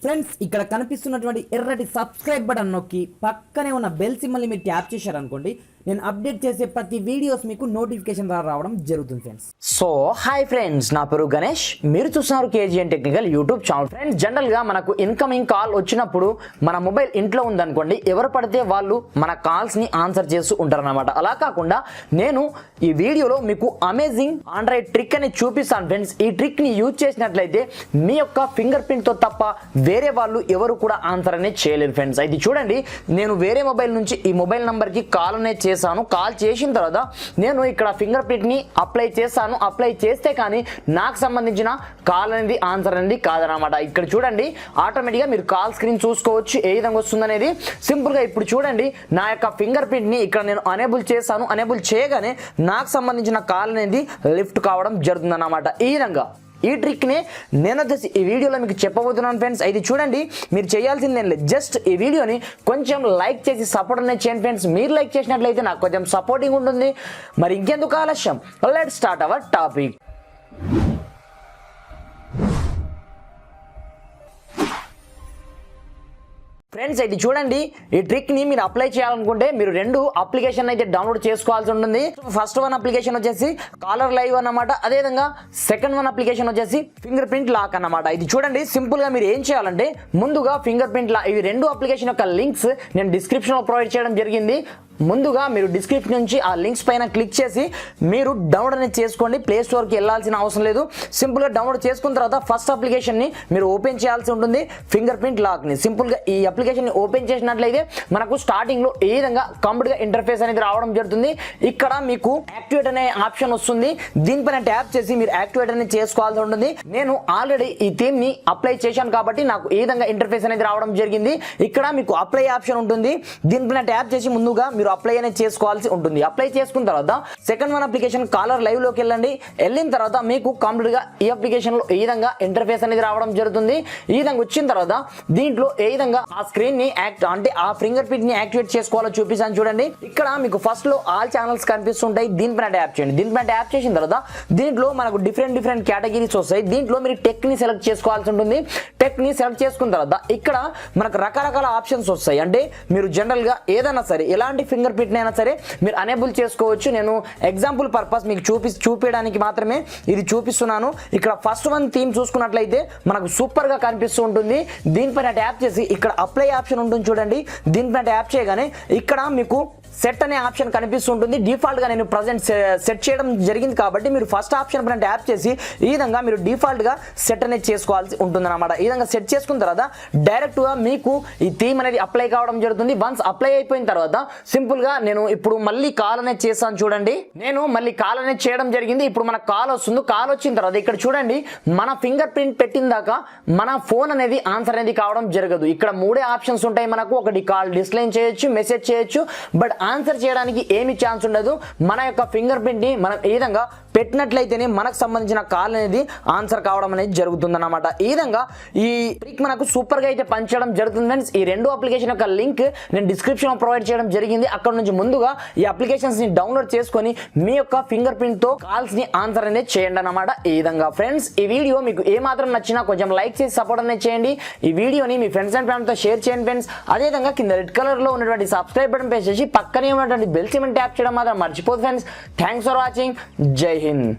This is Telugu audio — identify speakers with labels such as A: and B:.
A: ఫ్రెండ్స్ ఇక్కడ కనిపిస్తున్నటువంటి ఎర్రటి సబ్స్క్రైబ్ బటన్ నొక్కి పక్కనే ఉన్న బెల్ సింబల్ని మీరు ట్యాప్ చేశారనుకోండి నేను అప్డేట్ చేసే ప్రతి వీడియోస్ మీకు నోటిఫికేషన్ ద్వారా రావడం జరుగుతుంది ఫ్రెండ్స్.
B: సో హాయ్ ఫ్రెండ్స్, నా పేరు గణేష్, మీరు చూస్తున్నారు KGN technical YouTube channel. Friends జనరల్గా మనకు ఇన్కమింగ్ కాల్ వచ్చినప్పుడు మన మొబైల్ ఇంట్లో ఉందనుకోండి, ఎవరు పడితే వాళ్ళు మన కాల్స్ని ఆన్సర్ చేస్తూ ఉంటారన్నమాట. అలా కాకుండా నేను ఈ వీడియోలో మీకు అమేజింగ్ ఆండ్రాయిడ్ ట్రిక్ అని చూపిస్తాను ఫ్రెండ్స్. ఈ ట్రిక్ని యూజ్ చేసినట్లయితే మీ యొక్క ఫింగర్ ప్రింట్తో తప్ప వేరే వాళ్ళు ఎవరు కూడా ఆన్సర్ అనేది చేయలేరు ఫ్రెండ్స్. అయితే చూడండి, నేను వేరే మొబైల్ నుంచి ఈ మొబైల్ నంబర్కి కాల్ అనేది చేశాను. కాల్ చేసిన తర్వాత నేను ఇక్కడ ఫింగర్ ప్రింట్ని అప్లై చేస్తాను. అప్లై చేస్తే కానీ నాకు సంబంధించిన కాల్ అనేది ఆన్సర్ అనేది కాదనమాట. ఇక్కడ చూడండి, ఆటోమేటిక్గా మీరు కాల్ స్క్రీన్ చూసుకోవచ్చు ఏ విధంగా వస్తుందనేది. సింపుల్గా ఇప్పుడు చూడండి, నా యొక్క ఫింగర్ ప్రింట్ని ఇక్కడ నేను అనేబుల్ చేశాను. అనేబుల్ చేయగానే నాకు సంబంధించిన కాల్ అనేది లిఫ్ట్ కావడం జరుగుతుందన్నమాట. ఈ విధంగా ఈ ట్రిక్ని నేను ఈ వీడియోలో మీకు చెప్పబోతున్నాను ఫ్రెండ్స్. అయితే చూడండి, మీరు చేయాల్సింది ఏం లేదు, జస్ట్ ఈ వీడియోని కొంచెం లైక్ చేసి సపోర్ట్ అనేది చేయండి ఫ్రెండ్స్. మీరు లైక్ చేసినట్లయితే నాకు కొంచెం సపోర్టింగ్ ఉంటుంది. మరి ఇంకెందుకు ఆలస్యం, let's start our topic. Friends అయితే చూడండి, ఈ ట్రిక్ని మీరు అప్లై చేయాలనుకుంటే మీరు రెండు అప్లికేషన్ అయితే డౌన్లోడ్ చేసుకోవాల్సి ఉంటుంది. ఫస్ట్ వన్ అప్లికేషన్ వచ్చేసి కాలర్ లైవ్ అన్నమాట. అదేవిధంగా సెకండ్ వన్ అప్లికేషన్ వచ్చేసి ఫింగర్ ప్రింట్ లాక్ అన్నమాట. ఇది చూడండి, సింపుల్గా మీరు ఏం చేయాలంటే ముందుగా ఫింగర్ ప్రింట్ లాక్, ఇవి రెండు అప్లికేషన్ యొక్క లింక్స్ నేను డిస్క్రిప్షన్లో ప్రొవైడ్ చేయడం జరిగింది. ముందుగా మీరు డిస్క్రిప్షన్ నుంచి ఆ లింక్స్ పైన క్లిక్ చేసి మీరు డౌన్లోడ్ అనేది చేసుకోండి. ప్లే స్టోర్కి వెళ్ళాల్సిన అవసరం లేదు. సింపుల్గా డౌన్లోడ్ చేసుకున్న తర్వాత ఫస్ట్ అప్లికేషన్ని మీరు ఓపెన్ చేయాల్సి ఉంటుంది, ఫింగర్ ప్రింట్ లాక్ని. సింపుల్గా ఈ అప్లికేషన్ని ఓపెన్ చేసినట్లయితే మనకు స్టార్టింగ్లో ఏ విధంగా కంప్లీట్గా ఇంటర్ఫేస్ అనేది రావడం జరుగుతుంది. ఇక్కడ మీకు యాక్టివేట్ అనే ఆప్షన్ వస్తుంది. దీనిపైన ట్యాప్ చేసి మీరు యాక్టివేట్ అనేది చేసుకోవాల్సి ఉంటుంది. నేను ఆల్రెడీ ఈ థీమ్ని అప్లై చేశాను కాబట్టి నాకు ఏ విధంగా ఇంటర్ఫేస్ అనేది రావడం జరిగింది. ఇక్కడ మీకు అప్లై ఆప్షన్ ఉంటుంది. దీనిపైన ట్యాప్ చేసి ముందుగా మీరు అప్లై అనేది చేసుకోవాల్సి ఉంటుంది. అప్లై చేసుకున్న తర్వాత second one application caller live లోకి వెళ్ళండి. వెళ్ళిన తర్వాత మీకు కంప్లీట్ గా ఈ అప్లికేషన్ లో ఏ విధంగా ఇంటర్ఫేస్ అనేది రావడం జరుగుతుంది. ఈ విధంగా వచ్చిన తర్వాత దీంట్లో ఏ విధంగా ఆ స్క్రీన్ ని అంటే ఆ ఫింగర్ ప్రింట్ ని యాక్టివేట్ చేసుకోవాలో చూపిస్తాను చూడండి. ఇక్కడ మీకు ఫస్ట్ లో ఆల్ ఛానల్స్ కనిపిస్తుంటాయి. దీనిపైన ట్యాప్ చేయండి. దీనిపైన ట్యాప్ చేసిన తర్వాత దీంట్లో మనకు డిఫరెంట్ కేటగిరీస్ వస్తాయి. దీంట్లో మీరు టెక్ ని సెలెక్ట్ చేసుకోవాల్సి ఉంటుంది. టెక్ ని సెలెక్ట్ చేసుకున్న తర్వాత ఇక్కడ మనకు రకరకాల ఆప్షన్స్ వస్తాయి. అంటే మీరు జనరల్ గా ఏదైనా సరే ఎలాంటి ఫింగర్ ప్రింట్ అయినా సరే మీరు అనేబుల్ చేసుకోవచ్చు. నేను ఎగ్జాంపుల్ పర్పస్ మీకు చూపించడానికి మాత్రమే ఇది చూపిస్తున్నాను. ఇక్కడ ఫస్ట్ వన్ థీమ్ చూసుకున్నట్లయితే మనకు సూపర్ గా కనిపిస్తూ ఉంటుంది. దీనిపైన ట్యాప్ చేసి ఇక్కడ అప్లై ఆప్షన్ ఉంటుంది చూడండి. దీనిపైన ట్యాప్ చేయగానే ఇక్కడ మీకు సెట్ అనే ఆప్షన్ కనిపిస్తుంటుంది. డిఫాల్ట్ గా నేను ప్రజెంట్ సెట్ చేయడం జరిగింది కాబట్టి మీరు ఫస్ట్ ఆప్షన్ పైన ట్యాప్ చేసి ఈ విధంగా మీరు డిఫాల్ట్ గా సెట్ అనేది చేసుకోవాల్సి ఉంటుంది అనమాట. ఈ విధంగా సెట్ చేసుకున్న తర్వాత డైరెక్ట్ గా మీకు ఈ థీమ్ అనేది అప్లై కావడం జరుగుతుంది. వన్స్ అప్లై అయిపోయిన తర్వాత సింపుల్ గా నేను ఇప్పుడు మళ్ళీ కాల్ అనేది చేస్తాను చూడండి. నేను మళ్ళీ కాల్ అనేది చేయడం జరిగింది. ఇప్పుడు మనకు కాల్ వస్తుంది. కాల్ వచ్చిన తర్వాత ఇక్కడ చూడండి, మన ఫింగర్ ప్రింట్ పెట్టిన దాకా మన ఫోన్ అనేది ఆన్సర్ అనేది కావడం జరగదు. ఇక్కడ మూడే ఆప్షన్స్ ఉంటాయి మనకు. ఒకటి కాల్ డిస్లైన్ చేయొచ్చు, మెసేజ్ చేయొచ్చు, బట్ ఆన్సర్ చేయడానికి ఏమి ఛాన్స్ ఉండదు. మన యొక్క ఫింగర్ ప్రింట్ ని మనం ఈ విధంగా పెట్టినట్లయితేనే మనకు సంబంధించిన కాల్ అనేది ఆన్సర్ కావడం అనేది జరుగుతుంది అన్నమాట. ఈ విధంగా ఈ ట్రిక్ మనకు సూపర్ గా అయితే పనిచేయడం జరుగుతుంది ఫ్రెండ్స్. ఈ రెండు అప్లికేషన్ యొక్క లింక్ నేను డిస్క్రిప్షన్ లో ప్రొవైడ్ చేయడం జరిగింది. అక్కడ నుంచి ముందుగా ఈ అప్లికేషన్స్ ని డౌన్లోడ్ చేసుకొని మీ యొక్క ఫింగర్ ప్రింట్ తో కాల్స్ ని ఆన్సర్ అనేది చేయండి అన్నమాట. ఈ విధంగా ఫ్రెండ్స్, ఈ వీడియో మీకు ఏ మాత్రం నచ్చినా కొంచెం లైక్ చేసి సపోర్ట్ అనేది చేయండి. ఈ వీడియోని మీ ఫ్రెండ్స్ అండ్ ఫ్యామిలీతో షేర్ చేయండి ఫ్రెండ్స్. అదేవిధంగా కింద రెడ్ కలర్ లో ఉన్నటువంటి సబ్స్క్రైబ్ బటన్ ప్రెస్ చేసి పక్కనే ఉన్నటువంటి బెల్ సింబల్ ట్యాప్ చేయడం మాత్రం మర్చిపోదు ఫ్రెండ్స్. Thanks for watching. జై హింద్.